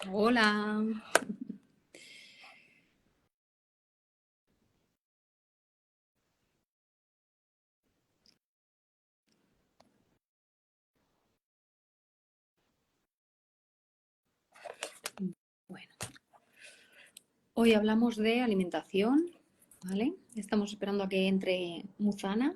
Hola. Bueno, hoy hablamos de alimentación, ¿vale? Estamos esperando a que entre Muzana.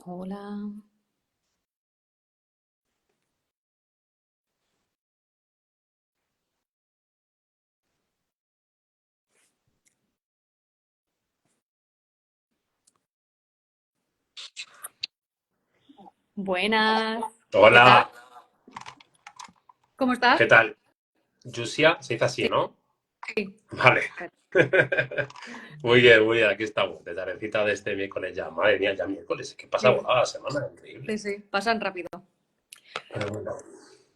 Hola. Buenas. ¿Qué tal? Hola, ¿Cómo estás? ¿qué tal? Yusia, se dice así, Sí, ¿no? sí. Vale. Muy bien, aquí estamos, de tardecita de este miércoles ya. Madre mía, ya miércoles, ¿qué pasa Sí, volada la semana? Increíble. sí, sí, pasan rápido. Pero bueno,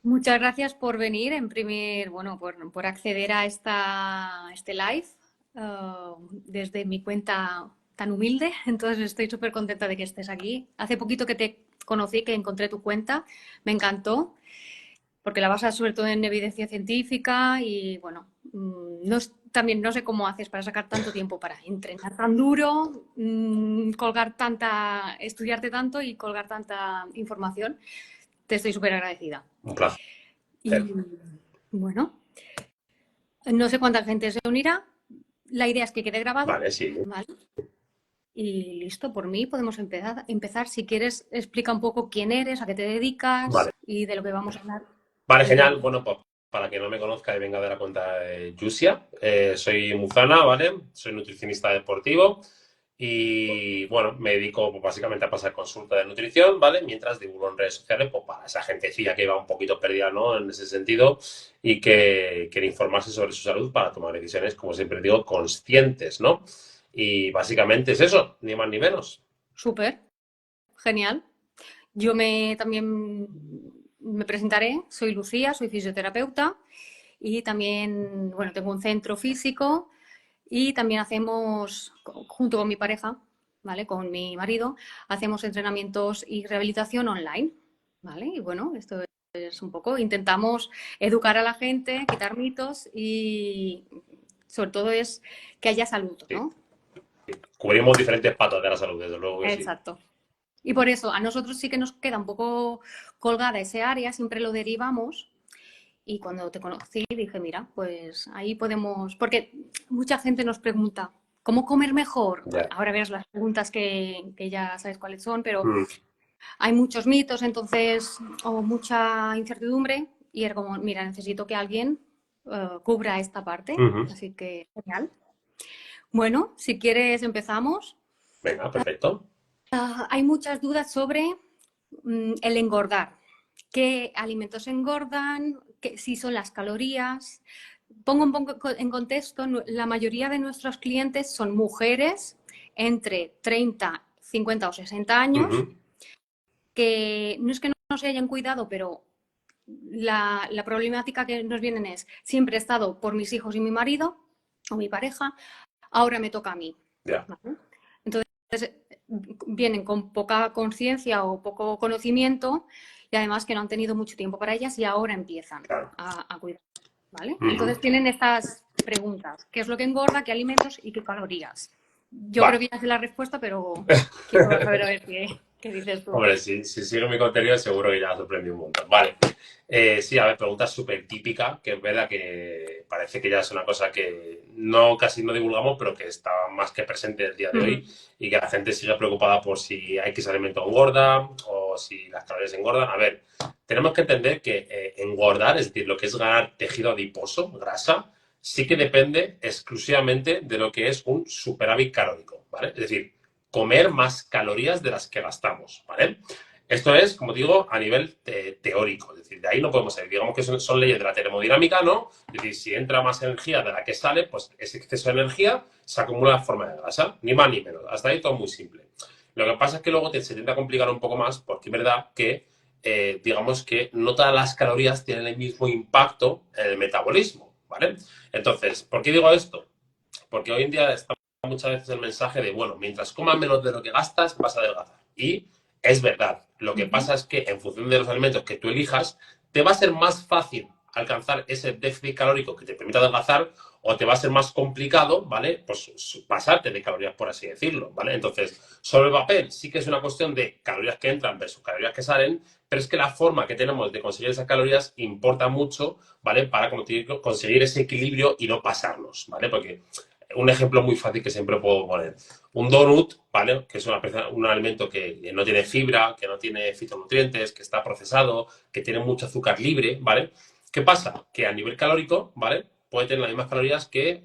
Muchas gracias por venir, bueno, por acceder a este live desde mi cuenta tan humilde. Entonces estoy súper contenta de que estés aquí. Hace poquito que te conocí, que encontré tu cuenta, me encantó, porque la basas sobre todo en evidencia científica y bueno, también no sé cómo haces para sacar tanto tiempo para entrenar tan duro, estudiarte tanto y colgar tanta información. Te estoy súper agradecida. un placer. Y bueno, no sé cuánta gente se unirá. La idea es que quede grabado, Vale, sí. ¿vale? Y listo, por mí podemos empezar. Si quieres, explica un poco quién eres, a qué te Vale. dedicas y de lo que vamos a hablar Vale, el día genial. de hoy. Bueno, pues para quien no me conozca y venga de la cuenta de Yusia, soy Muzana, ¿vale? Soy nutricionista deportivo y, bueno, me dedico pues, básicamente a pasar consulta de nutrición, ¿vale? Mientras divulgo en redes sociales, pues para esa gentecilla que va un poquito perdida, ¿no? En ese sentido y que quiere informarse sobre su salud para tomar decisiones, como siempre digo, conscientes, ¿no? Y básicamente es eso, ni más ni menos. Súper, genial. También me presentaré. Soy Lucía, soy fisioterapeuta y también, bueno, tengo un centro físico y también junto con mi pareja, ¿vale? Con mi marido, hacemos entrenamientos y rehabilitación online, ¿vale? Y bueno, esto es un poco, intentamos educar a la gente, quitar mitos y sobre todo es que haya salud, Sí. ¿no? Cubrimos diferentes patas de la salud, desde luego que sí. Exacto. Y por eso a nosotros sí que nos queda un poco colgada ese área, siempre lo derivamos. Y cuando te conocí dije, mira, pues ahí podemos, porque mucha gente nos pregunta, ¿cómo comer mejor? Ya. Ahora verás las preguntas que ya sabes cuáles son, pero Mm. hay muchos mitos, entonces, o mucha incertidumbre, y era como, mira, necesito que alguien cubra esta parte, Ujú. así que genial. Bueno, si quieres empezamos. Venga, perfecto. Hay muchas dudas sobre el engordar. ¿Qué alimentos engordan? Si son las calorías. Pongo un poco en contexto, la mayoría de nuestros clientes son mujeres entre 30, 50 o 60 años, Ujú. que no es que no se hayan cuidado, pero la problemática que nos vienen es, siempre he estado por mis hijos y mi marido o mi pareja, ahora me toca a mí. Ya. ¿Vale? Entonces, vienen con poca conciencia o poco conocimiento y además que no han tenido mucho tiempo para ellas y ahora empiezan Claro. a cuidar. ¿Vale? Ujú. Entonces tienen estas preguntas. ¿Qué es lo que engorda? ¿Qué alimentos y qué calorías? Yo creo Va. que ya sé la respuesta, pero quiero saber a ver qué dices tú. Hombre, si sigo mi contenido seguro que ya me ha sorprendido un montón. Vale. Sí, a ver, pregunta súper típica, que es verdad que parece que ya es una cosa que no casi no divulgamos, pero que está más que presente el día de Ujú. hoy y que la gente sigue preocupada por si X alimento engorda o si las calorías engordan. A ver, tenemos que entender que engordar, es decir, lo que es ganar tejido adiposo, grasa, sí que depende exclusivamente de lo que es un superávit calórico, ¿vale? Es decir, comer más calorías de las que gastamos, ¿vale? Esto es, como digo, a nivel teórico, es decir, de ahí no podemos salir. Digamos que son leyes de la termodinámica, ¿no? Es decir, si entra más energía de la que sale, pues ese exceso de energía se acumula en forma de grasa, ni más ni menos. Hasta ahí todo muy simple. Lo que pasa es que luego se tiende a complicar un poco más porque es verdad que, digamos que no todas las calorías tienen el mismo impacto en el metabolismo, ¿vale? Entonces, ¿por qué digo esto? Porque hoy en día está muchas veces el mensaje de, bueno, mientras comas menos de lo que gastas, vas a adelgazar. Y es verdad. Lo que Ujú. pasa es que en función de los alimentos que tú elijas, te va a ser más fácil alcanzar ese déficit calórico que te permita adelgazar o te va a ser más complicado, ¿vale? Pues pasarte de calorías, por así decirlo, ¿vale? Entonces, sobre el papel sí que es una cuestión de calorías que entran versus calorías que salen, pero es que la forma que tenemos de conseguir esas calorías importa mucho, ¿vale? Para como te digo, conseguir ese equilibrio y no pasarnos, ¿vale? Porque un ejemplo muy fácil que siempre puedo poner. Un donut, ¿vale? Que es un alimento que no tiene fibra, que no tiene fitonutrientes, que está procesado, que tiene mucho azúcar libre, ¿vale? ¿Qué pasa? Que a nivel calórico, ¿vale? Puede tener las mismas calorías que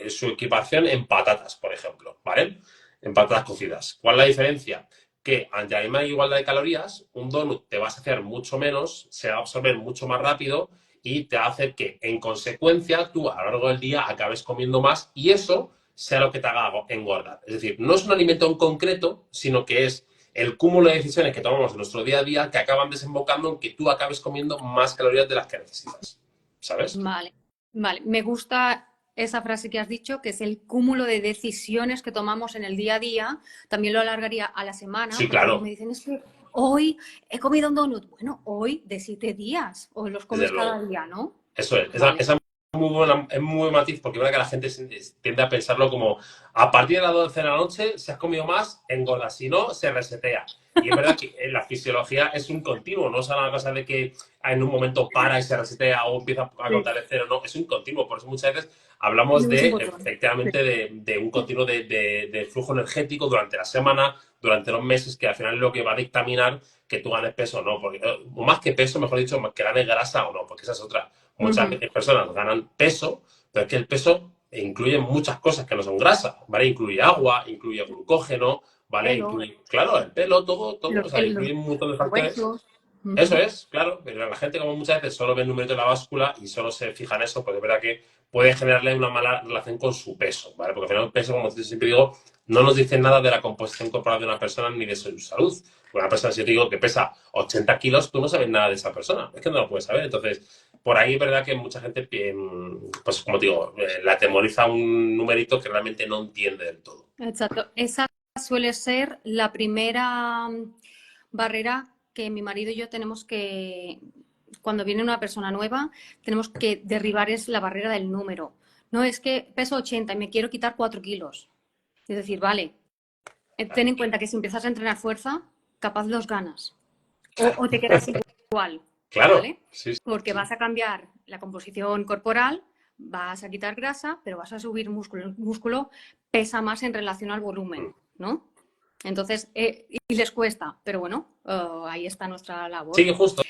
su equipación en patatas, por ejemplo, ¿vale? En patatas cocidas. ¿Cuál es la diferencia? Que ante la misma igualdad de calorías, un donut te va a saciar mucho menos, se va a absorber mucho más rápido y te va a hacer que, en consecuencia, tú a lo largo del día acabes comiendo más y eso sea lo que te haga engordar. Es decir, no es un alimento en concreto, sino que es el cúmulo de decisiones que tomamos en nuestro día a día que acaban desembocando en que tú acabes comiendo más calorías de las que necesitas. ¿Sabes? Vale, vale. Me gusta esa frase que has dicho, que es el cúmulo de decisiones que tomamos en el día a día. También lo alargaría a la semana, Sí, porque luego me claro, dicen, es que hoy he comido un donut. Bueno, hoy de 7 días, o los desde comes cada luego. día, ¿no? Eso es, Vale. es muy buen matiz porque es verdad que la gente tiende a pensarlo como a partir de las 12 de la noche, si has comido más, engorda, si no, se resetea. Y es verdad que en la fisiología es un continuo, no es una cosa de que en un momento para y se resetea o empieza a Sí, contar de cero, no, es un continuo. Por eso muchas veces hablamos tenemos un de, botón. Sí. efectivamente, de un continuo de flujo energético durante la semana, durante los meses, que al final es lo que va a dictaminar que tú ganes peso o no. Porque, o más que peso, mejor dicho, que ganes grasa o no, porque esa es otra. Muchas Ujú. personas ganan peso, pero es que el peso incluye muchas cosas que no son grasa, ¿vale? Incluye agua, incluye glucógeno, ¿vale? Pelo, Incluye, claro, el pelo, todo, o los, sea, los incluye un montón de factores. huesos. Eso Ujú. es, claro, pero la gente como muchas veces solo ve el numerito de la báscula y solo se fija en eso, pues es verdad que puede generarle una mala relación con su peso, ¿vale? Porque al final el peso, como siempre digo, no nos dice nada de la composición corporal de una persona ni de su salud. Una persona, si yo te digo que pesa 80 kilos, tú no sabes nada de esa persona, es que no lo puedes saber. Entonces, por ahí es verdad que mucha gente, pues como te digo, le atemoriza un numerito que realmente no entiende del todo. Exacto. Esa suele ser la primera barrera que mi marido y yo tenemos que, cuando viene una persona nueva, tenemos que derribar, es la barrera del número. No es que peso 80 y me quiero quitar 4 kilos. Es decir, vale, ten en cuenta que si empiezas a entrenar fuerza, capaz los ganas. Claro, O te quedas igual, claro, ¿vale? sí, Porque sí. vas a cambiar la composición corporal, vas a quitar grasa, pero vas a subir músculo. El músculo pesa más en relación al volumen, Mm. ¿no? Entonces, y les cuesta, pero bueno, ahí está nuestra labor. Sí, justo.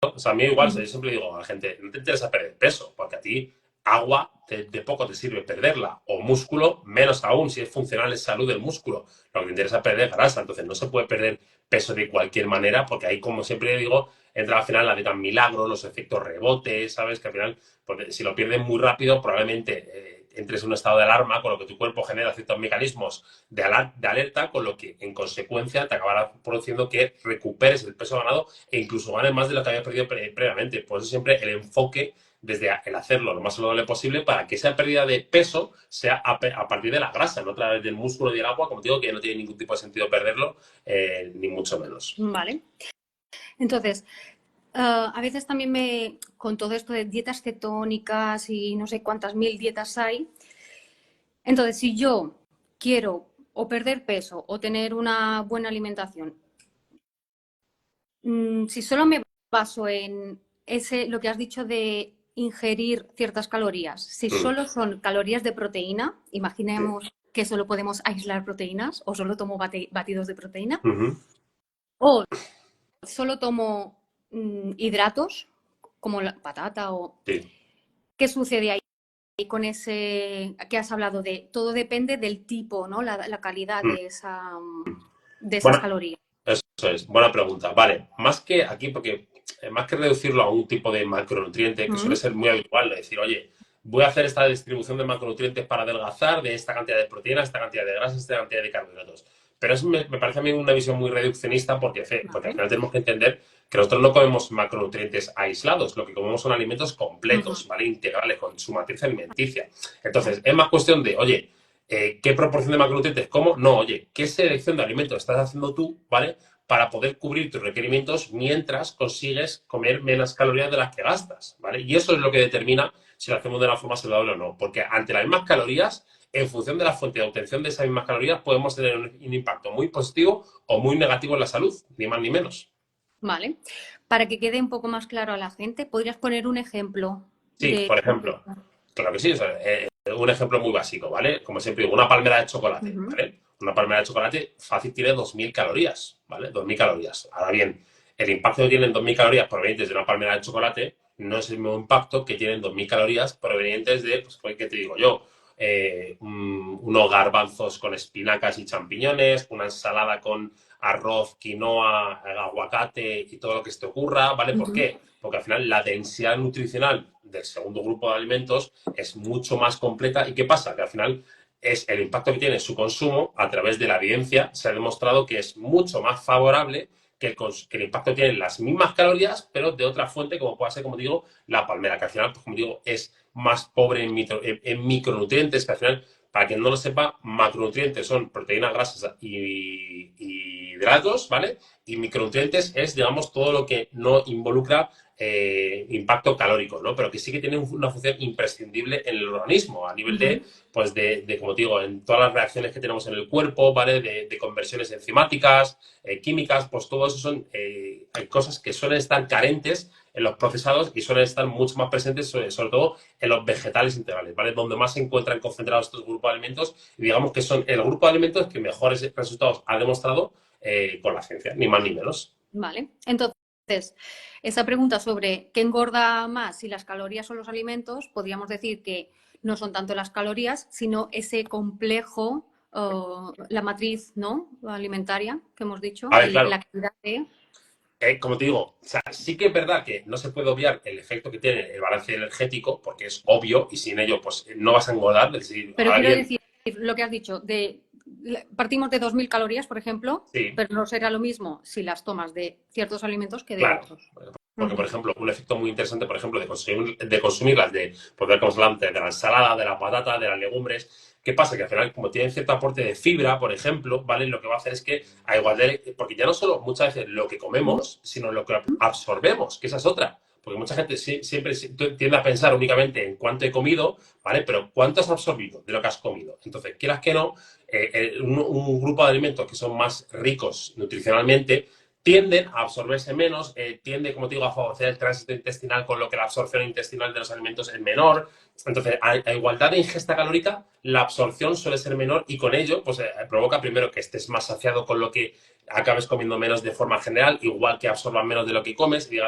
O sea, a mí igual, o sea, Ujú. yo siempre digo a la gente, no te interesa perder peso, porque a ti agua de poco te sirve perderla, o músculo, menos aún, si es funcional es salud del músculo. Lo que te interesa es perder grasa, entonces no se puede perder peso de cualquier manera, porque ahí, como siempre digo, entra al final la dieta milagro, los efectos rebotes, ¿sabes? Que al final, porque si lo pierdes muy rápido, probablemente entres en un estado de alarma, con lo que tu cuerpo genera ciertos mecanismos de alerta, con lo que en consecuencia te acabará produciendo que recuperes el peso ganado e incluso ganes más de lo que habías perdido previamente. Por eso siempre el enfoque desde el hacerlo lo más saludable posible para que esa pérdida de peso sea a partir de la grasa, no a través del músculo y del agua, como te digo, que no tiene ningún tipo de sentido perderlo, ni mucho menos. Vale. Entonces, a veces también con todo esto de dietas cetónicas y no sé cuántas mil dietas hay, entonces si yo quiero o perder peso o tener una buena alimentación, si solo me baso en lo que has dicho de ingerir ciertas calorías, si Mm, solo son calorías de proteína, sí. imaginemos que solo podemos aislar proteínas o solo tomo batidos de proteína, Ujú, o solo tomo hidratos como la patata o... sí. ¿Qué sucede ahí con ese que has hablado de todo depende del tipo, ¿no? La calidad Mm. de esas Bueno, calorías? eso es, buena pregunta. Vale, más que aquí, porque más que reducirlo a un tipo de macronutriente, que suele Mm, ser muy habitual, de decir, oye, voy a hacer esta distribución de macronutrientes para adelgazar de esta cantidad de proteínas, esta cantidad de grasas, esta cantidad de carbohidratos. Pero eso me parece a mí una visión muy reduccionista porque al vale. final tenemos que entender que nosotros no comemos macronutrientes aislados, lo que comemos son alimentos Ujú, completos, ¿vale? Integrales, con su matriz alimenticia. Entonces, es más cuestión de, oye, ¿qué proporción de macronutrientes como? No, oye, ¿qué selección de alimentos estás haciendo tú, ¿vale? Para poder cubrir tus requerimientos mientras consigues comer menos calorías de las que gastas, ¿vale? Y eso es lo que determina si lo hacemos de una forma saludable o no, porque ante las mismas calorías, en función de la fuente de obtención de esas mismas calorías, podemos tener un impacto muy positivo o muy negativo en la salud, ni más ni menos. vale. Para que quede un poco más claro a la gente, ¿podrías poner un ejemplo Sí, de por concreto? ejemplo, claro que sí, o sea, un ejemplo muy básico, ¿vale? Como siempre digo, una palmera de chocolate, Ujú, ¿vale? Una palmera de chocolate fácil tiene 2.000 calorías, ¿vale? 2.000 calorías. Ahora bien, el impacto que tienen 2.000 calorías provenientes de una palmera de chocolate no es el mismo impacto que tienen 2.000 calorías provenientes de, pues, ¿qué te digo yo? Unos garbanzos con espinacas y champiñones, una ensalada con arroz, quinoa, aguacate y todo lo que se te ocurra, ¿vale? ¿Por ujú. qué? Porque al final la densidad nutricional del segundo grupo de alimentos es mucho más completa. ¿Y qué pasa? Que al final es el impacto que tiene su consumo a través de la evidencia. Se ha demostrado que es mucho más favorable que el impacto que tienen las mismas calorías, pero de otra fuente, como puede ser, como digo, la palmera, que al final, pues, como digo, es más pobre en micronutrientes, que al final, para quien no lo sepa, macronutrientes son proteínas, grasas y hidratos, ¿vale? Y micronutrientes es, digamos, todo lo que no involucra impacto calórico, ¿no? Pero que sí que tiene una función imprescindible en el organismo, a nivel de, Ujú. pues como te digo, en todas las reacciones que tenemos en el cuerpo, ¿vale? De conversiones enzimáticas, químicas, pues todo eso son hay cosas que suelen estar carentes en los procesados y suelen estar mucho más presentes, sobre todo en los vegetales integrales, ¿vale? Donde más se encuentran concentrados estos grupos de alimentos y digamos que son el grupo de alimentos que mejores resultados ha demostrado con la ciencia, ni más ni menos. Vale. Entonces, esa pregunta sobre qué engorda más, si las calorías o los alimentos, podríamos decir que no son tanto las calorías, sino ese complejo, la matriz, ¿no? Alimentaria que hemos dicho, A ver, claro, la calidad de... como te digo, o sea, sí que es verdad que no se puede obviar el efecto que tiene el balance energético, porque es obvio y sin ello pues no vas a engordar. Es decir, Pero ahora quiero bien, decir lo que has dicho, partimos de 2.000 calorías, por ejemplo, sí, pero no será lo mismo si las tomas de ciertos alimentos que de claro. otros. Porque, por Ujú. ejemplo, un efecto muy interesante, por ejemplo, de consumirlas, de poder consumir de la ensalada, de la patata, de las legumbres. ¿Qué pasa? Que al final, como tienen cierto aporte de fibra, por ejemplo, ¿vale? Lo que va a hacer es que, a igual de, porque ya no solo muchas veces lo que comemos, sino lo que absorbemos, que esa es otra. Porque mucha gente siempre tiende a pensar únicamente en cuánto he comido, ¿vale? Pero ¿cuánto has absorbido de lo que has comido? Entonces, quieras que no, un grupo de alimentos que son más ricos nutricionalmente tienden a absorberse menos, tiende, como te digo, a favorecer el tránsito intestinal, con lo que la absorción intestinal de los alimentos es menor. Entonces, a igualdad de ingesta calórica, la absorción suele ser menor y con ello, pues provoca primero que estés más saciado con lo que acabes comiendo menos de forma general, igual que absorbas menos de lo que comes. Y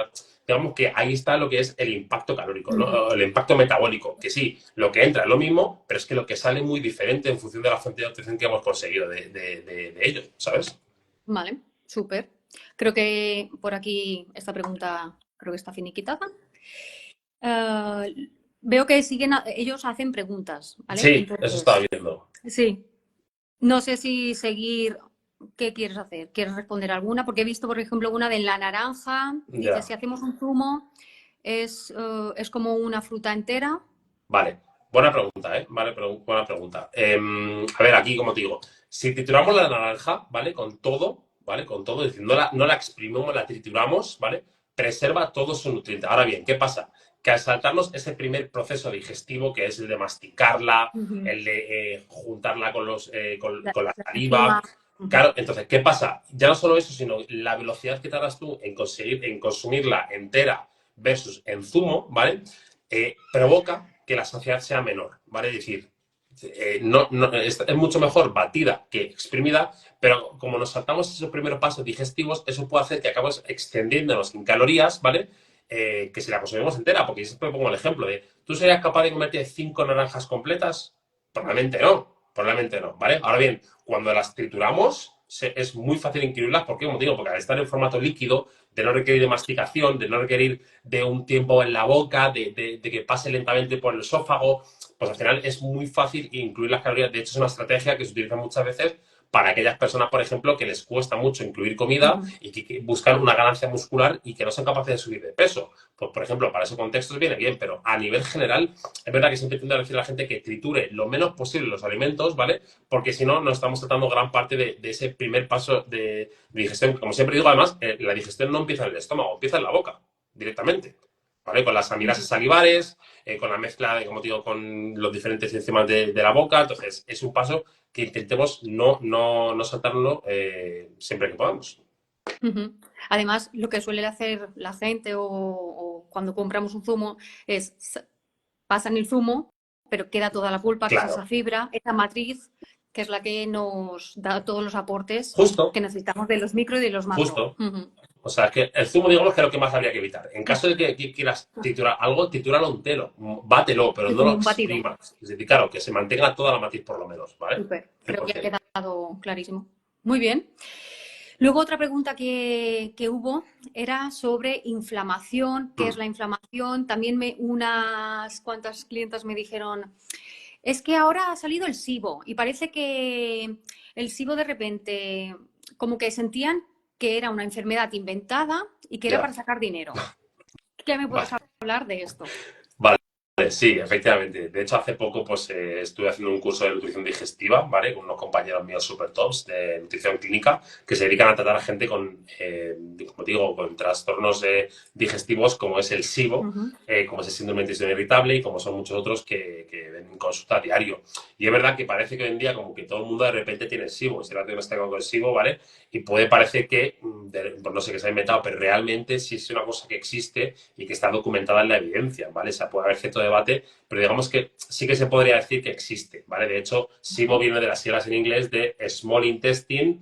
digamos que ahí está lo que es el impacto calórico, Ujú. ¿no? El impacto metabólico, que sí, lo que entra es lo mismo, pero es que lo que sale es muy diferente en función de la fuente de obtención que hemos conseguido de ello, ¿sabes? Vale, súper. Creo que por aquí esta pregunta creo que está finiquitada. Veo que ellos hacen preguntas, ¿vale? Sí, eso estaba Entonces, viendo. sí, no sé si seguir, ¿qué quieres hacer? ¿Quieres responder alguna? Porque he visto, por ejemplo, una de la naranja. Dice, Ya. si hacemos un zumo, es como una fruta entera. Vale, buena pregunta, ¿eh? Vale, buena pregunta. A ver, aquí, como te digo, si trituramos la naranja, ¿vale? Con todo, ¿vale? Con todo, es decir, no la exprimimos, la trituramos, ¿vale? Preserva todo su nutriente. Ahora bien, ¿qué pasa? que al saltarnos ese primer proceso digestivo, que es el de masticarla, Ujú. el de juntarla con, con la La saliva. saliva. Ujú. Claro, entonces, ¿qué pasa? Ya no solo eso, sino la velocidad que tardas tú en conseguir, en consumirla entera versus en zumo, ¿vale? Provoca que la saciedad sea menor, ¿vale? Es decir, es mucho mejor batida que exprimida, pero como nos saltamos esos primeros pasos digestivos, eso puede hacer que acabes extendiéndonos en calorías, ¿vale? Que si la consumimos entera, porque yo siempre pongo el ejemplo de, ¿tú serías capaz de comerte 5 naranjas completas? Probablemente no, ¿vale? Ahora bien, cuando las trituramos, es muy fácil incluirlas. ¿Por qué motivo? Porque al estar en formato líquido, de no requerir de masticación, de no requerir de un tiempo en la boca, de que pase lentamente por el esófago, pues al final es muy fácil incluir las calorías. De hecho, es una estrategia que se utiliza muchas veces para aquellas personas, por ejemplo, que les cuesta mucho incluir comida Ujú. y que buscan una ganancia muscular y que no son capaces de subir de peso. Pues, por ejemplo, para esos contextos viene bien, pero a nivel general, es verdad que siempre intento decir a la gente que triture lo menos posible los alimentos, ¿vale? Porque si no, no estamos tratando gran parte de ese primer paso de digestión. Como siempre digo, además, la digestión no empieza en el estómago, empieza en la boca, directamente. ¿Vale? Con las amilases Ujú. salivares, con la mezcla, como digo, con los diferentes enzimas de la boca. Entonces, es un paso que intentemos no saltarlo siempre que podamos. Ujú. Además, lo que suele hacer la gente o cuando compramos un zumo es pasan el zumo, pero queda toda la pulpa, que es Claro, esa fibra, esa matriz, que es la que nos da todos los aportes que justo, necesitamos de los micro y de los macro. justo. Ujú. O sea, es que el zumo, digamos, que es lo que más habría que evitar. En caso de que quieras triturar algo, tritúralo entero, bátelo, pero Sí, no como lo un batido. exprimas. Es decir, claro, que se mantenga toda la matriz por lo menos, ¿vale? Súper. Creo que ha 100%. quedado clarísimo. Muy bien. Luego otra pregunta que hubo era sobre inflamación. ¿Qué es Mm, la inflamación? También unas cuantas clientas me dijeron, es que ahora ha salido el SIBO y parece que el SIBO de repente como que sentían que era una enfermedad inventada y que era ya, para sacar dinero. ¿Qué me puedes vale. hablar de esto? Vale, sí, efectivamente. De hecho, hace poco pues estuve haciendo un curso de nutrición digestiva, ¿vale? Con unos compañeros míos super tops de nutrición clínica que se dedican a tratar a gente con, como digo, con trastornos digestivos como es el SIBO, Ujú. como es el síndrome de intestino irritable y como son muchos otros que ven en consulta a diario. Y es verdad que parece que hoy en día como que todo el mundo de repente tiene SIBO, se ha diagnosticado con el SIBO, ¿vale? Y puede parecer que, pues no sé, que se ha inventado, pero realmente sí es una cosa que existe y que está documentada en la evidencia, ¿vale? O sea, puede haber cierto debate, pero digamos que sí que se podría decir que existe, ¿vale? De hecho, SIBO Vale. viene de las siglas en inglés de Small Intestine,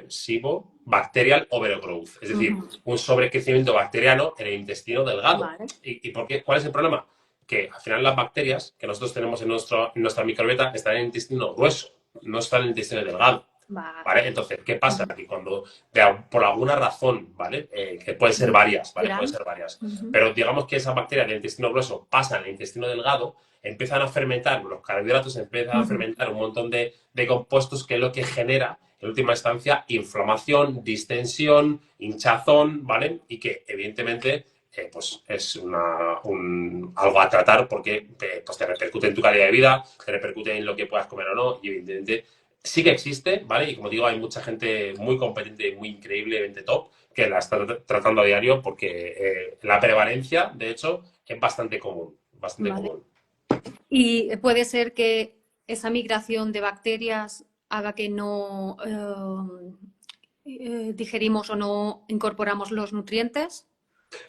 SIBO, Bacterial Overgrowth, es decir, Ujú. un sobrecrecimiento bacteriano en el intestino delgado. Vale. ¿Y por qué? ¿Cuál es el problema? Que al final las bacterias que nosotros tenemos en nuestra microbiota están en el intestino grueso, no están en el intestino delgado. Vale. ¿Vale? Entonces, ¿qué pasa? Ujú. Que cuando, por alguna razón, ¿vale? Que pueden ser varias, ¿vale? Pueden Dirán. ser varias. Ujú. Pero digamos que esas bacterias del intestino grueso pasan al intestino delgado, empiezan a fermentar, los carbohidratos empiezan a Ujú. fermentar un montón de compuestos que es lo que genera, en última instancia, inflamación, distensión, hinchazón, ¿vale? Y que, evidentemente, pues es algo a tratar porque pues te repercute en tu calidad de vida, te repercute en lo que puedas comer o no, y evidentemente sí que existe, ¿vale? Y como digo, hay mucha gente muy competente y muy increíblemente top que la está tratando a diario porque la prevalencia, de hecho, es bastante común, bastante Vale. común. Y puede ser que esa migración de bacterias haga que no digerimos o no incorporamos los nutrientes.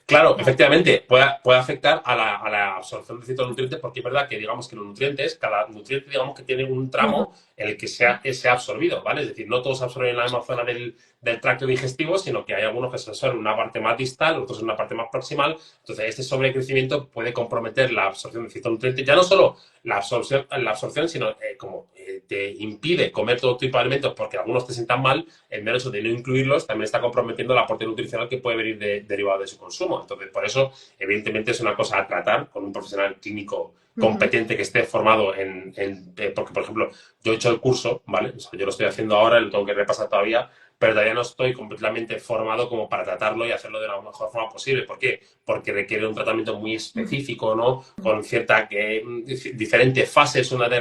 Claro, Vale. efectivamente, puede afectar a la absorción de ciertos nutrientes porque es verdad que digamos que los nutrientes, cada nutriente digamos que tiene un Ujú. tramo en el que sea absorbido, ¿vale? Es decir, no todos se absorben en la misma zona del tracto digestivo, sino que hay algunos que se absorben en una parte más distal, otros en una parte más proximal. Entonces, este sobrecrecimiento puede comprometer la absorción de ciertos nutrientes, ya no solo la absorción sino como te impide comer todo tipo de alimentos porque algunos te sientan mal, el mero hecho de no incluirlos también está comprometiendo el aporte nutricional que puede venir derivado de su consumo. Entonces, por eso, evidentemente, es una cosa a tratar con un profesional clínico Ujú. competente que esté formado porque, por ejemplo, yo he hecho el curso, ¿vale? O sea, yo lo estoy haciendo ahora, lo tengo que repasar todavía, pero todavía no estoy completamente formado como para tratarlo y hacerlo de la mejor forma posible. ¿Por qué? Porque requiere un tratamiento muy específico, ¿no? Con cierta diferentes fases, una de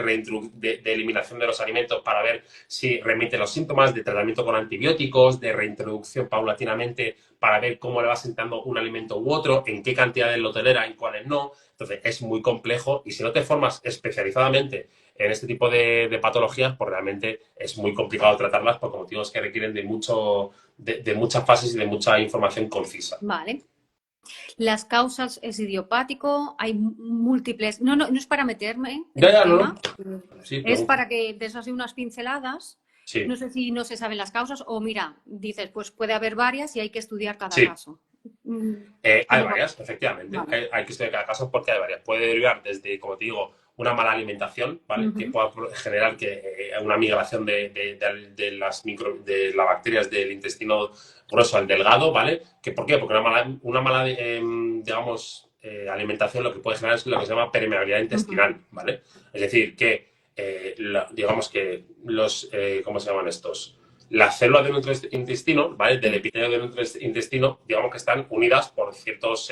eliminación de los alimentos para ver si remite los síntomas, de tratamiento con antibióticos, de reintroducción paulatinamente para ver cómo le va sentando un alimento u otro, en qué cantidades lo tolera y cuáles no. Entonces es muy complejo y si no te formas especializadamente en este tipo de patologías, pues realmente es muy complicado tratarlas por motivos que requieren de muchas fases y de mucha información concisa. Vale. Las causas es idiopático, hay múltiples. No, no, no es para meterme en Ya, el ya, no, tema, no. Sí, es pregunta. para que des así unas pinceladas. Sí, No sé si no se saben las causas o mira, dices, pues puede haber varias y hay que estudiar cada sí. caso. Mm, Hay ¿Cómo va? varias, efectivamente. Vale. Hay que estudiar cada caso porque hay varias. Puede derivar desde, como te digo, una mala alimentación, ¿vale? Que Ujú, pueda generar una migración de las bacterias del intestino grueso al delgado, ¿vale? ¿Por qué? Porque digamos, alimentación lo que puede generar es lo que se llama permeabilidad ujú, intestinal, ¿vale? Es decir, que digamos que ¿cómo se llaman estos? Las células de nuestro intestino, ¿vale? Del sí, epitelio de nuestro intestino, digamos que están unidas por ciertas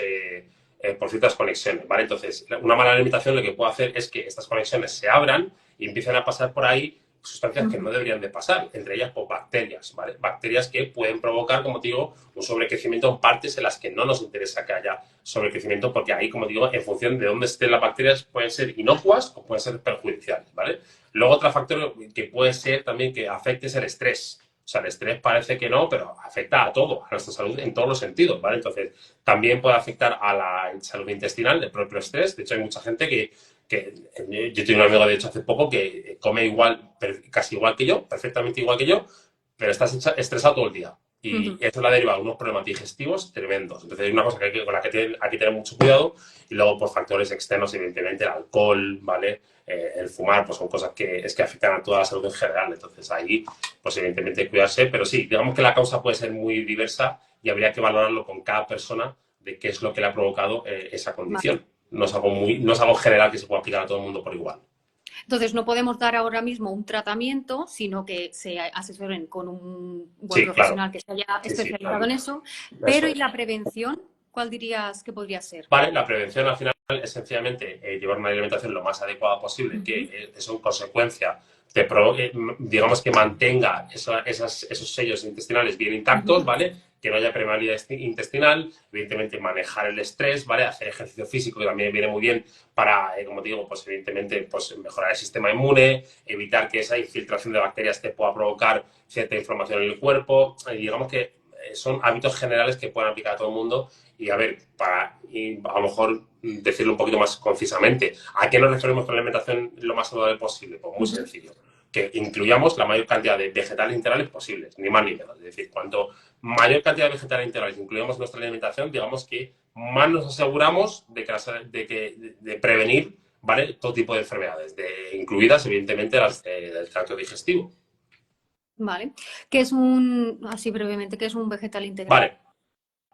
conexiones, ¿vale? Entonces, una mala alimentación lo que puede hacer es que estas conexiones se abran y empiecen a pasar por ahí sustancias que ujú, no deberían de pasar, entre ellas pues, bacterias, ¿vale? Bacterias que pueden provocar, como te digo, un sobrecrecimiento en partes en las que no nos interesa que haya sobrecrecimiento, porque ahí, como digo, en función de dónde estén las bacterias, pueden ser inocuas o pueden ser perjudiciales, ¿vale? Luego, otro factor que puede ser también que afecte es el estrés. O sea, el estrés parece que no, pero afecta a todo, a nuestra salud en todos los sentidos, ¿vale? Entonces, también puede afectar a la salud intestinal, el propio estrés. De hecho, hay mucha gente yo tengo un amigo, de hecho, hace poco que come igual, casi igual que yo, perfectamente igual que yo, pero estás estresado todo el día. Y ujú. eso le deriva a unos problemas digestivos tremendos. Entonces, hay una cosa con la que hay que tener mucho cuidado. Y luego, por factores externos, evidentemente, el alcohol, ¿vale? El fumar, pues son cosas que afectan a toda la salud en general. Entonces, ahí, pues evidentemente, cuidarse. Pero sí, digamos que la causa puede ser muy diversa y habría que valorarlo con cada persona de qué es lo que le ha provocado esa Vale. condición. No es algo general que se pueda aplicar a todo el mundo por igual. Entonces, no podemos dar ahora mismo un tratamiento, sino que se asesoren con un buen Sí, claro. profesional que se haya Sí, sí, especializado en eso. Pero, eso ¿y es. la prevención? ¿Cuál dirías que podría ser? Vale, la prevención al final es sencillamente llevar una alimentación lo más adecuada posible, que Ujú, es en consecuencia, digamos que mantenga esos sellos intestinales bien intactos, ujú. ¿vale? Que no haya permeabilidad intestinal, evidentemente manejar el estrés, ¿vale? Hacer ejercicio físico que también viene muy bien para, como te digo, pues evidentemente pues, mejorar el sistema inmune, evitar que esa infiltración de bacterias te pueda provocar cierta inflamación en el cuerpo. Digamos que son hábitos generales que pueden aplicar a todo el mundo y a ver, a lo mejor decirlo un poquito más concisamente, ¿a qué nos referimos con la alimentación lo más saludable posible? Pues muy Ujú. sencillo, que incluyamos la mayor cantidad de vegetales integrales posibles, ni más ni menos. Es decir, cuanto mayor cantidad de vegetales integrales incluyamos en nuestra alimentación, digamos que más nos aseguramos de prevenir, ¿vale? Todo tipo de enfermedades, incluidas evidentemente las del tracto digestivo. Vale. Así brevemente, qué es un vegetal integral? Vale,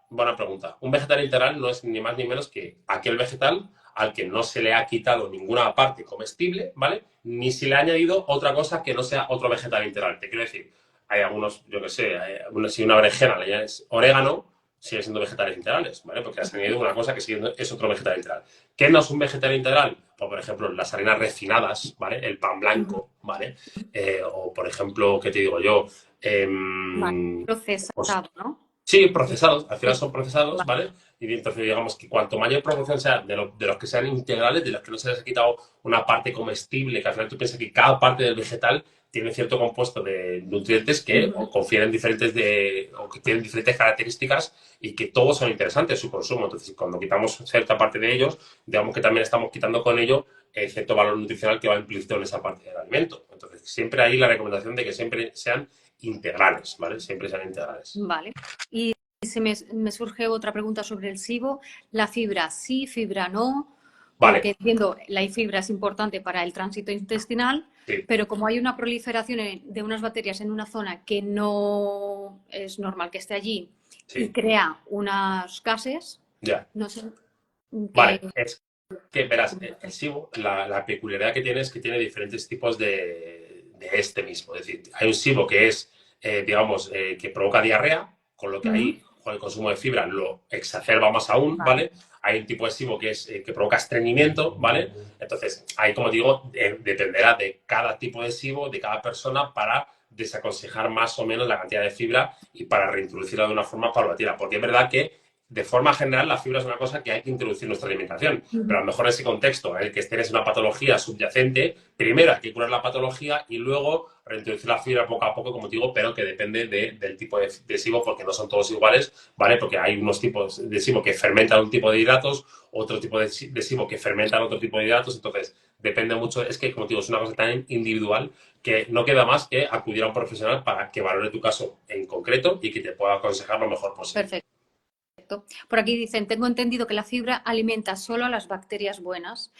buena pregunta. Un vegetal integral no es ni más ni menos que aquel vegetal al que no se le ha quitado ninguna parte comestible, ¿vale? Ni se le ha añadido otra cosa que no sea otro vegetal integral. Te quiero decir, hay algunos, yo qué sé, si una berenjena le añades orégano, sigue siendo vegetales integrales, ¿vale? Porque has añadido una cosa que es otro vegetal integral. ¿Qué no es un vegetal integral? Pues, por ejemplo, las harinas refinadas, ¿vale? El pan Ujú. blanco, ¿vale? O, por ejemplo, ¿qué te digo yo? Vale. Pues Procesado, ¿no? sí, procesados, al final Sí. son procesados, Vale. ¿vale? Y entonces digamos que cuanto mayor proporción sea de los que sean integrales, de los que no se les ha quitado una parte comestible, que al final tú piensas que cada parte del vegetal tiene cierto compuesto de nutrientes que Ujú. o que tienen diferentes características y que todos son interesantes su consumo. Entonces, cuando quitamos cierta parte de ellos, digamos que también estamos quitando con ello cierto valor nutricional que va implícito en esa parte del alimento. Entonces, siempre hay la recomendación de que siempre sean integrales, ¿vale? Siempre sean integrales. Vale. Y me surge otra pregunta sobre el SIBO. La fibra sí, fibra no, porque Vale, entiendo la fibra es importante para el tránsito intestinal, sí, pero como hay una proliferación de unas bacterias en una zona que no es normal que esté allí y sí, crea unas gases, ya. no sé qué. Vale, es que verás, el SIBO, la peculiaridad que tiene es que tiene diferentes tipos de este mismo. Es decir, hay un SIBO que es digamos, que provoca diarrea, con lo que ahí con el consumo de fibra lo exacerba más aún, ¿vale? Hay un tipo de SIBO que es que provoca estreñimiento, ¿vale? Entonces, ahí, como digo, dependerá de cada tipo de SIBO, de cada persona, para desaconsejar más o menos la cantidad de fibra y para reintroducirla de una forma paulatina. Porque es verdad que, de forma general, la fibra es una cosa que hay que introducir en nuestra alimentación. Pero a lo mejor en ese contexto en el que tienes una patología subyacente, primero hay que curar la patología y luego reintroducir la fibra poco a poco, como te digo, pero que depende del tipo de SIBO, porque no son todos iguales, ¿vale? Porque hay unos tipos de SIBO que fermentan un tipo de hidratos, otro tipo de SIBO que fermentan otro tipo de hidratos, entonces depende mucho, es que, como te digo, es una cosa tan individual que no queda más que acudir a un profesional para que valore tu caso en concreto y que te pueda aconsejar lo mejor posible. Perfecto. Por aquí dicen, tengo entendido que la fibra alimenta solo a las bacterias buenas.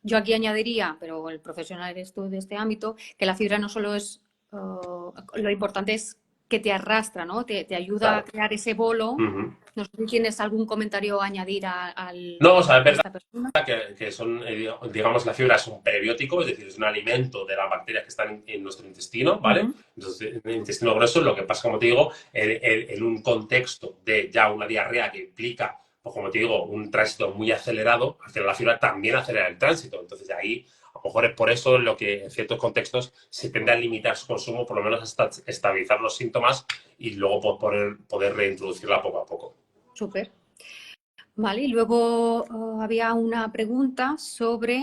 Yo aquí añadiría, pero el profesional eres tú de este ámbito, que la fibra no solo es, lo importante es que te arrastra, ¿no? Te ayuda a crear ese bolo. No sé si tienes algún comentario a añadir No, o sea, es a verdad esta persona. que son, digamos, la fibra es un prebiótico, es decir, es un alimento de las bacterias que están en nuestro intestino, ¿vale? Entonces, en el intestino grueso, lo que pasa, como te digo, en un contexto de ya una diarrea que implica, pues como te digo, un tránsito muy acelerado, al final la fibra también acelera el tránsito. Entonces, de ahí, a lo mejor es por eso lo que en ciertos contextos se tende a limitar su consumo, por lo menos hasta estabilizar los síntomas y luego poder reintroducirla poco a poco. Súper. Vale, y luego había una pregunta sobre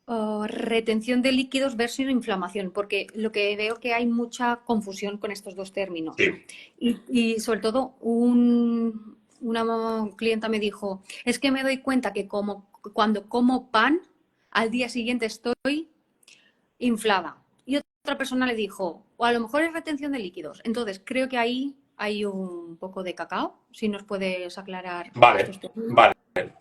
retención de líquidos versus inflamación, porque lo que veo que hay mucha confusión con estos dos términos. Sí. Y sobre todo, una clienta me dijo, es que me doy cuenta que cuando como pan, al día siguiente estoy inflada. Y otra persona le dijo, o a lo mejor es retención de líquidos. Entonces, creo que ahí hay un poco de cacao, si nos puedes aclarar estos términos. Vale.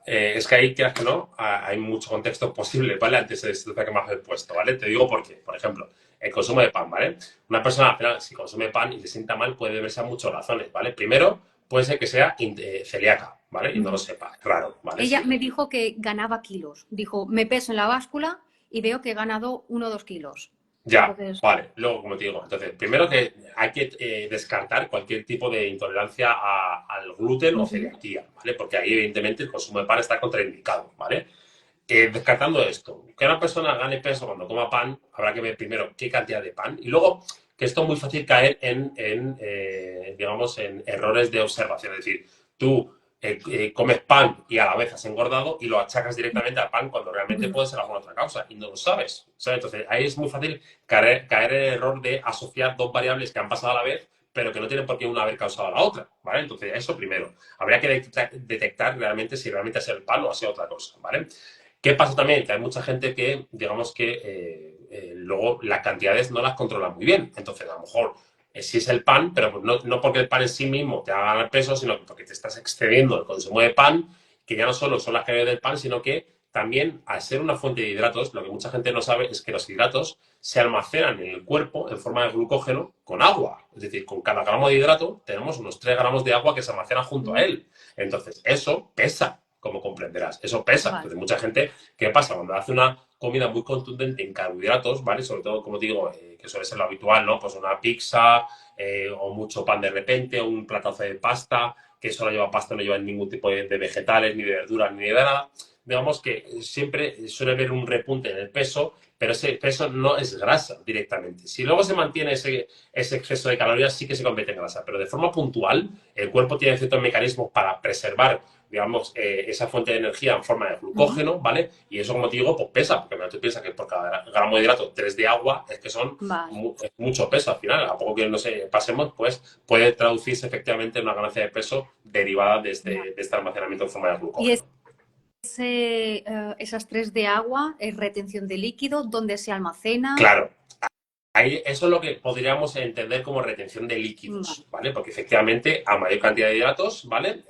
Es que ahí, quieras que no, hay mucho contexto posible, ¿vale? Antes de esto que me has puesto, ¿vale? Te digo por qué. Por ejemplo, el consumo de pan, ¿vale? Una persona, al final, si consume pan y se sienta mal, puede deberse a muchas razones, ¿vale? Primero, puede ser que sea celíaca, ¿vale? Y no lo sepa, es raro, ¿vale? Ella Sí. me dijo que ganaba kilos. Dijo, me peso en la báscula y veo que he ganado 1 o 2 kilos. Ya, Entonces, vale. Luego, como te digo, entonces, primero que hay que descartar cualquier tipo de intolerancia al gluten o celiaquía, ¿vale? Porque ahí, evidentemente, el consumo de pan está contraindicado, ¿vale? Descartando esto, que una persona gane peso cuando coma pan, habrá que ver primero qué cantidad de pan y luego que esto es muy fácil caer digamos, en errores de observación. Es decir, tú comes pan y a la vez has engordado y lo achacas directamente al pan cuando realmente puede ser alguna otra causa y no lo sabes. ¿Sabes? Entonces, ahí es muy fácil caer en el error de asociar dos variables que han pasado a la vez pero que no tienen por qué una haber causado a la otra, ¿vale? Entonces, eso primero. Habría que detectar realmente si realmente ha sido el pan o ha sido otra cosa, ¿vale? ¿Qué pasa también? Que hay mucha gente que, digamos que luego las cantidades no las controla muy bien. Entonces, a lo mejor sí es el pan, pero pues no porque el pan en sí mismo te haga ganar peso, sino porque te estás excediendo el consumo de pan, que ya no solo son las calorías del pan, sino que también, al ser una fuente de hidratos, lo que mucha gente no sabe es que los hidratos se almacenan en el cuerpo en forma de glucógeno con agua. Es decir, con cada gramo de hidrato tenemos unos 3 gramos de agua que se almacenan junto a él. Entonces, eso pesa, como comprenderás. Eso pesa. vale. Entonces, mucha gente, ¿qué pasa? Cuando hace una comida muy contundente en carbohidratos, ¿vale? Sobre todo, como digo, que suele ser lo habitual, ¿no? Pues una pizza o mucho pan de repente, o un platazo de pasta, que solo lleva pasta, no lleva ningún tipo de vegetales, ni de verduras, ni de nada. Digamos que siempre suele haber un repunte en el peso, pero ese peso no es grasa directamente. Si luego se mantiene ese exceso de calorías, sí que se convierte en grasa, pero de forma puntual, el cuerpo tiene ciertos mecanismos para preservar, digamos, esa fuente de energía en forma de glucógeno, ¿vale? Y eso, como te digo, pues pesa, porque tú piensas que por cada gramo de hidrato, 3 de agua, es que son mucho peso al final. A poco que no se pasemos, pues puede traducirse efectivamente en una ganancia de peso derivada de este almacenamiento en forma de glucógeno. Esas 3 de agua es retención de líquido, ¿dónde se almacena? Claro. Ahí, eso es lo que podríamos entender como retención de líquidos, ¿vale? Porque efectivamente a mayor cantidad de hidratos, ¿vale?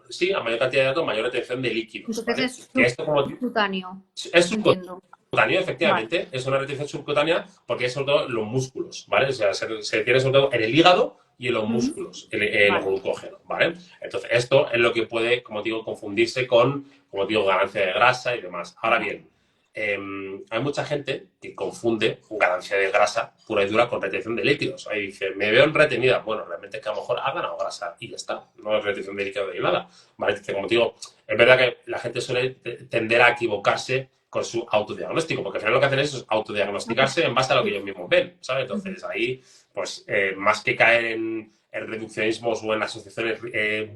Sí, a mayor cantidad de hidratos, mayor retención de líquidos, Entonces ¿vale? es subcutáneo. Es Entiendo. subcutáneo, efectivamente, vale. Es una retención subcutánea porque es sobre todo en los músculos, ¿vale? O sea, se tiene sobre todo en el hígado y en los músculos, el glucógeno, ¿vale? Entonces, esto es lo que puede, como digo, confundirse con, como digo, ganancia de grasa y demás. Ahora bien, hay mucha gente que confunde ganancia de grasa pura y dura con retención de líquidos. Ahí dice, me veo en retenida. Bueno, realmente es que a lo mejor ha ganado grasa y ya está. No es retención de líquidos ni nada. ¿Vale? Entonces, como te digo, es verdad que la gente suele tender a equivocarse con su autodiagnóstico, porque al final lo que hacen es autodiagnosticarse en base a lo que ellos mismos ven, ¿sabes? Entonces ahí, pues, más que caer en reduccionismos o en asociaciones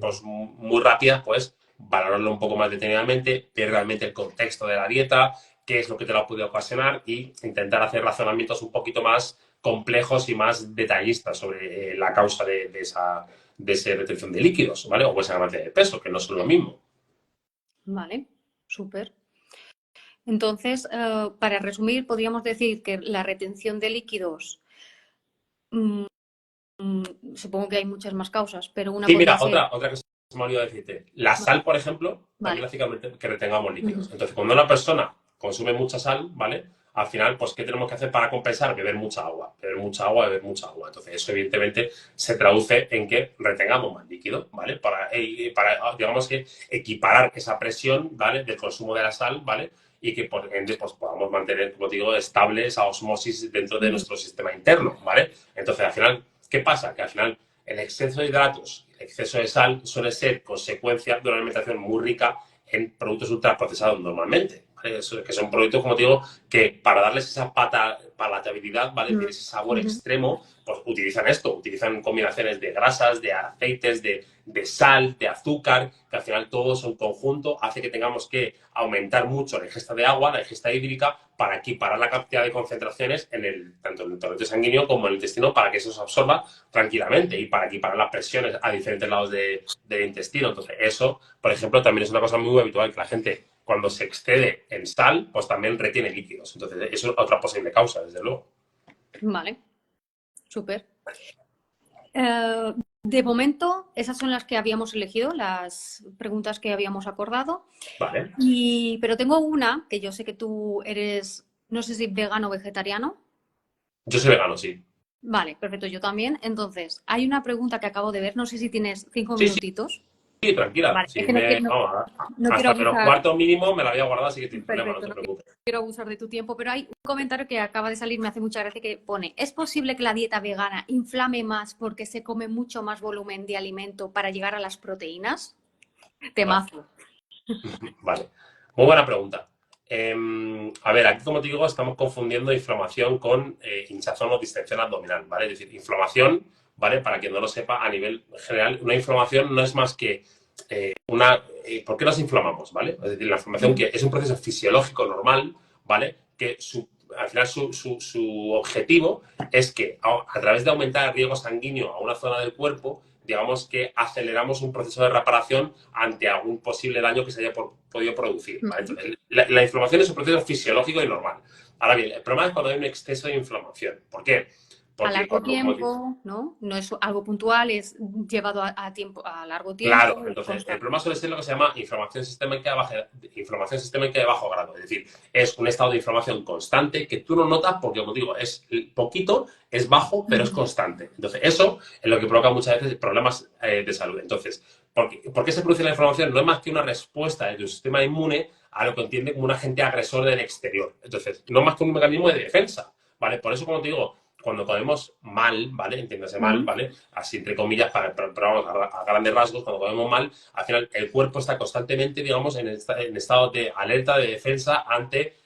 pues, muy rápidas, pues valorarlo un poco más detenidamente, ver realmente el contexto de la dieta, qué es lo que te lo ha podido ocasionar y intentar hacer razonamientos un poquito más complejos y más detallistas sobre la causa de esa retención de líquidos, ¿vale? O esa ganancia de peso, que no son lo mismo. Vale, súper. Entonces, para resumir, podríamos decir que la retención de líquidos, mm, supongo que hay muchas más causas, pero una Sí, podría mira, ser... otra que se me ha olvidado decirte. La sal, por ejemplo, también Vale. hace que retengamos líquidos. Ujú. Entonces, cuando una persona consume mucha sal, ¿vale? Al final, pues, ¿qué tenemos que hacer para compensar? Beber mucha agua, beber mucha agua, beber mucha agua. Entonces, eso evidentemente se traduce en que retengamos más líquido, ¿vale? Para digamos que, equiparar esa presión, ¿vale? Del consumo de la sal, ¿vale? Y que, por ende, pues, podamos mantener, como te digo, estable esa osmosis dentro de Ujú. nuestro sistema interno, ¿vale? Entonces, al final, ¿qué pasa? Que al final el exceso de hidratos, el exceso de sal suele ser consecuencia de una alimentación muy rica en productos ultraprocesados normalmente, ¿vale? Que son productos, como te digo, que para darles esa palatabilidad, ¿vale? Es decir, ese sabor Ujú. extremo, pues utilizan esto, utilizan combinaciones de grasas, de aceites, de sal, de azúcar, que al final todo eso en conjunto hace que tengamos que aumentar mucho la ingesta de agua, la ingesta hídrica, para equiparar la cantidad de concentraciones tanto en el torrente sanguíneo como en el intestino para que eso se absorba tranquilamente y para equiparar las presiones a diferentes lados del intestino. Entonces, eso, por ejemplo, también es una cosa muy habitual, que la gente cuando se excede en sal, pues también retiene líquidos. Entonces, eso es otra posible causa, desde luego. Vale, súper. De momento, esas son las que habíamos elegido, las preguntas que habíamos acordado. Vale. Pero tengo una que yo sé que tú eres, no sé si vegano o vegetariano. Yo soy vegano, sí. Vale, perfecto, yo también. Entonces, hay una pregunta que acabo de ver, no sé si tienes cinco Sí, sí, minutitos. sí, tranquila. Vale, es Sí, que vamos, no quiero hasta menos abusar, cuarto mínimo me la había guardado, así que sin problema, no perfecto, te no preocupes. quiero abusar de tu tiempo, pero hay un comentario que acaba de salir, me hace mucha gracia, que pone, ¿es posible que la dieta vegana inflame más porque se come mucho más volumen de alimento para llegar a las proteínas? Vale. Temazo. Vale, muy buena pregunta. A ver, aquí como te digo, estamos confundiendo inflamación con hinchazón o distensión abdominal, ¿vale? Es decir, inflamación, ¿vale? Para quien no lo sepa, a nivel general, una inflamación no es más que ¿por qué nos inflamamos, ¿vale? Es decir, la inflamación que es un proceso fisiológico normal, ¿vale? Que al final su objetivo es que a través de aumentar el riego sanguíneo a una zona del cuerpo, digamos que aceleramos un proceso de reparación ante algún posible daño que se haya podido producir, ¿vale? Entonces, la inflamación es un proceso fisiológico y normal. Ahora bien, el problema es cuando hay un exceso de inflamación. ¿Por qué? A Porque, largo como tiempo, ¿no? No es algo puntual, es llevado a tiempo, a largo claro, tiempo y entonces el constante. problema suele ser lo que se llama inflamación sistémica de bajo grado, es decir, es un estado de inflamación constante que tú no notas porque, como digo, es poquito, es bajo, pero es constante. Entonces, eso es lo que provoca muchas veces problemas de salud. Entonces, ¿por qué se produce la inflamación? No es más que una respuesta de tu sistema inmune a lo que entiende como un agente agresor del exterior. Entonces, no es más que un mecanismo de defensa, ¿vale? Por eso, como te digo, cuando comemos mal, ¿vale? Entiéndase mal, Ujú. ¿vale? Así entre comillas, pero vamos, a grandes rasgos, cuando comemos mal, al final el cuerpo está constantemente, digamos, en estado de alerta, de defensa ante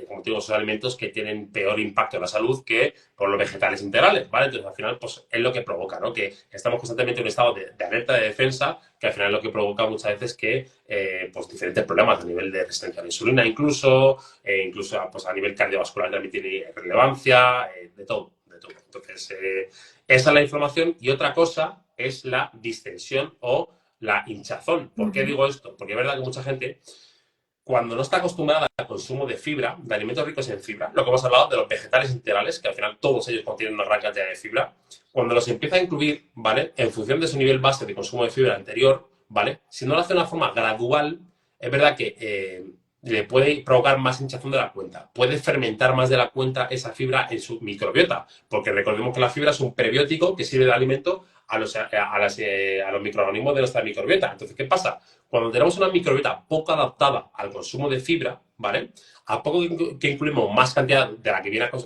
como te digo, esos alimentos que tienen peor impacto en la salud que por los vegetales integrales, ¿vale? Entonces, al final, pues es lo que provoca, ¿no? Que estamos constantemente en un estado de alerta, de defensa, que al final es lo que provoca muchas veces que, pues, diferentes problemas a nivel de resistencia a la insulina, incluso pues, a nivel cardiovascular también tiene relevancia, de todo, de todo. Entonces, esa es la inflamación y otra cosa es la distensión o la hinchazón. ¿Por qué Ujú. digo esto? Porque es verdad que mucha gente, cuando no está acostumbrada al consumo de fibra, de alimentos ricos en fibra, lo que hemos hablado de los vegetales integrales, que al final todos ellos contienen una gran cantidad de fibra, cuando los empieza a incluir, ¿vale? En función de su nivel base de consumo de fibra anterior, ¿vale? Si no lo hace de una forma gradual, es verdad que le puede provocar más hinchazón de la cuenta. Puede fermentar más de la cuenta esa fibra en su microbiota, porque recordemos que la fibra es un prebiótico que sirve de alimento a los microorganismos de nuestra microbiota. Entonces, ¿qué pasa? Cuando tenemos una microbiota poco adaptada al consumo de fibra, ¿vale? A poco que incluimos más cantidad de la que viene o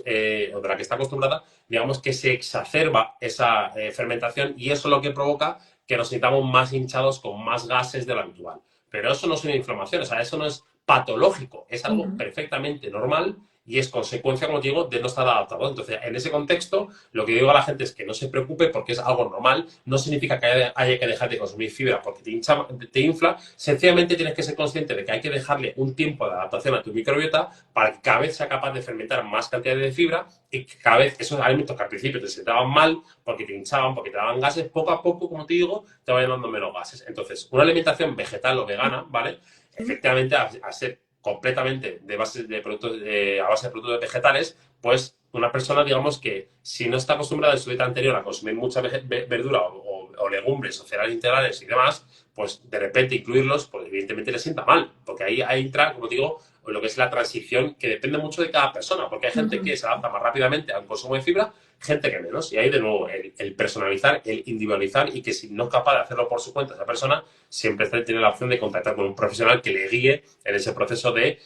de la que está acostumbrada, digamos que se exacerba esa fermentación y eso es lo que provoca que nos sintamos más hinchados con más gases de lo habitual. Pero eso no es una inflamación, o sea, eso no es patológico, es algo Ujú. perfectamente normal y es consecuencia, como te digo, de no estar adaptado. Entonces, en ese contexto, lo que digo a la gente es que no se preocupe porque es algo normal, no significa que haya que dejar de consumir fibra porque te infla, sencillamente tienes que ser consciente de que hay que dejarle un tiempo de adaptación a tu microbiota para que cada vez sea capaz de fermentar más cantidad de fibra y que cada vez esos alimentos que al principio te sentaban mal porque te hinchaban, porque te daban gases, poco a poco, como te digo, te vayan dando menos gases. Entonces, una alimentación vegetal o vegana, ¿vale? Efectivamente, a ser completamente de base de productos, a base de productos vegetales, pues una persona, digamos que si no está acostumbrada en su dieta anterior a consumir mucha verdura o legumbres o cereales integrales y demás, pues de repente incluirlos, pues evidentemente le sienta mal, porque ahí entra, como digo, lo que es la transición, que depende mucho de cada persona, porque hay gente Ujú. que se adapta más rápidamente al consumo de fibra, gente que menos, y ahí de nuevo el personalizar, el individualizar, y que si no es capaz de hacerlo por su cuenta esa persona, siempre tiene la opción de contactar con un profesional que le guíe en ese proceso de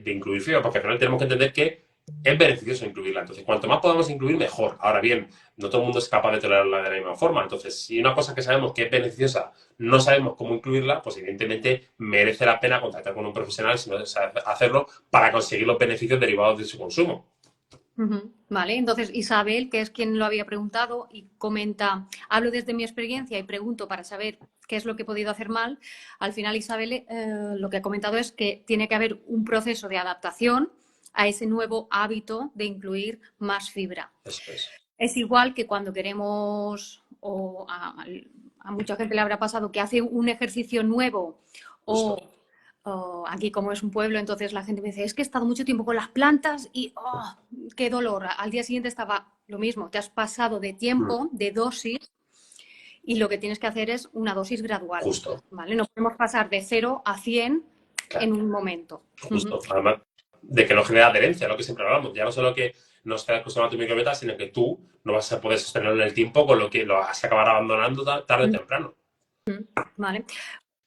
incluir fibra, porque al final tenemos que entender que es beneficioso incluirla. Entonces, cuanto más podamos incluir, mejor. Ahora bien, no todo el mundo es capaz de tolerarla de la misma forma. Entonces, si una cosa que sabemos que es beneficiosa, no sabemos cómo incluirla, pues evidentemente merece la pena contactar con un profesional si no sabe hacerlo para conseguir los beneficios derivados de su consumo. Ujú. Vale, entonces Isabel, que es quien lo había preguntado y comenta, hablo desde mi experiencia y pregunto para saber qué es lo que he podido hacer mal. Al final Isabel lo que ha comentado es que tiene que haber un proceso de adaptación a ese nuevo hábito de incluir más fibra. Eso es. Es igual que cuando queremos, o a mucha gente le habrá pasado que hace un ejercicio nuevo Justo. o aquí como es un pueblo, entonces la gente me dice, es que he estado mucho tiempo con las plantas y oh, qué dolor. Al día siguiente estaba lo mismo, te has pasado de Mm. tiempo, de dosis, y lo que tienes que hacer es una dosis gradual, Justo. ¿vale? No podemos pasar de 0 a 100 Claro. en un momento. Justo. Además de que no genera adherencia, lo que siempre hablamos. Ya no solo que no estés acostumbrado a tu microbiota, sino que tú no vas a poder sostenerlo en el tiempo, con lo que lo vas a acabar abandonando tarde o temprano. ¿Vale?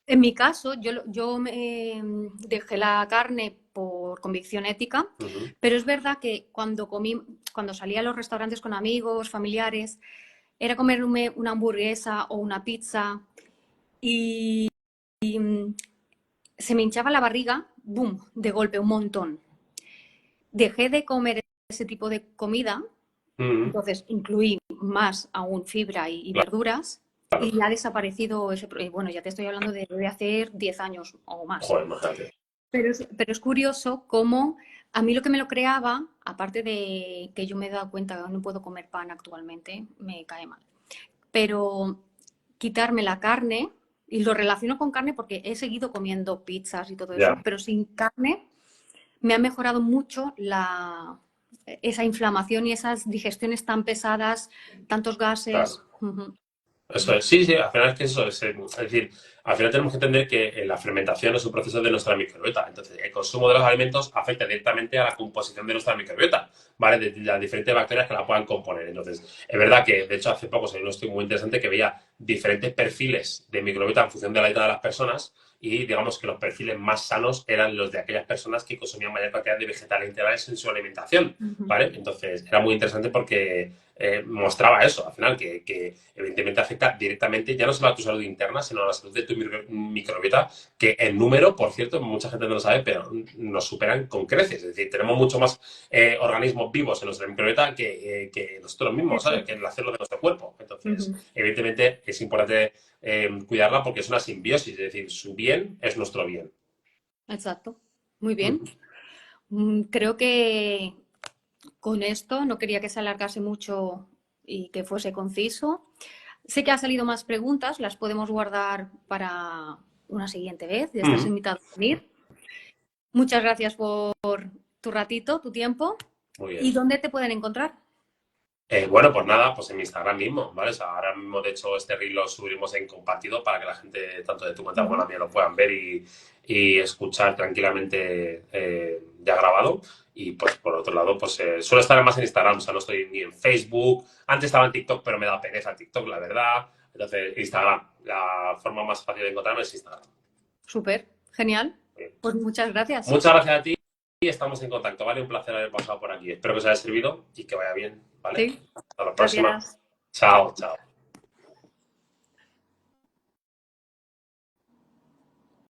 En mi caso, yo me dejé la carne por convicción ética, Uh -huh. pero es verdad que cuando salía a los restaurantes con amigos, familiares, era comerme una hamburguesa o una pizza y se me hinchaba la barriga, ¡boom!, de golpe, un montón. Dejé de comer ese tipo de comida, Uh -huh. entonces incluí más aún fibra y verduras Claro. y ha desaparecido ese. Bueno, ya te estoy hablando de hace 10 años o más. Joder, imagínate. Pero es curioso cómo a mí lo que me lo creaba, aparte de que yo me he dado cuenta que no puedo comer pan actualmente, me cae mal. Pero quitarme la carne, y lo relaciono con carne porque he seguido comiendo pizzas y todo eso, Ya. pero sin carne me ha mejorado mucho esa inflamación y esas digestiones tan pesadas, tantos Claro. gases. Ujú. Eso es, sí, sí, al final es que eso es decir, al final tenemos que entender que la fermentación es un proceso de nuestra microbiota, entonces el consumo de los alimentos afecta directamente a la composición de nuestra microbiota, ¿vale? De las diferentes bacterias que la puedan componer. Entonces, es verdad que, de hecho, hace poco salió un estudio muy interesante que veía diferentes perfiles de microbiota en función de la dieta de las personas y digamos que los perfiles más sanos eran los de aquellas personas que consumían mayor cantidad de vegetales integrales en su alimentación, Ujú. ¿vale? Entonces, era muy interesante porque mostraba eso, al final, que evidentemente afecta directamente ya no solo a tu salud interna, sino a la salud de tu microbiota, que en número, por cierto, mucha gente no lo sabe, pero nos superan con creces. Es decir, tenemos mucho más organismos vivos en nuestra microbiota que nosotros mismos, ¿sabes? Que el hacerlo de nuestro cuerpo. Entonces, Ujú. evidentemente es importante cuidarla porque es una simbiosis, es decir, su bien es nuestro bien. Exacto. Muy Uh bien. -huh. Creo que con esto no quería que se alargase mucho y que fuese conciso. Sé que han salido más preguntas, las podemos guardar para una siguiente vez. Ya Uh estás -huh. invitado a venir. Muchas gracias por tu ratito, tu tiempo. Muy ¿Y bien. dónde te pueden encontrar? Bueno, pues nada, pues en mi Instagram mismo, ¿vale? O sea, ahora mismo, de hecho, este reel lo subiremos en compartido para que la gente, tanto de tu cuenta como la Ujú. mía, lo puedan ver y escuchar tranquilamente ya grabado. Y pues por otro lado, pues suelo estar más en Instagram, o sea, no estoy ni en Facebook. Antes estaba en TikTok, pero me da pereza TikTok, la verdad. Entonces, Instagram, la forma más fácil de encontrarme es Instagram. Súper, genial. Bien. Pues muchas gracias. Muchas gracias a ti y estamos en contacto, ¿vale? Un placer haber pasado por aquí. Espero que os haya servido y que vaya bien, ¿vale? Sí, Hasta la próxima. gracias. Chao, Chao. chao.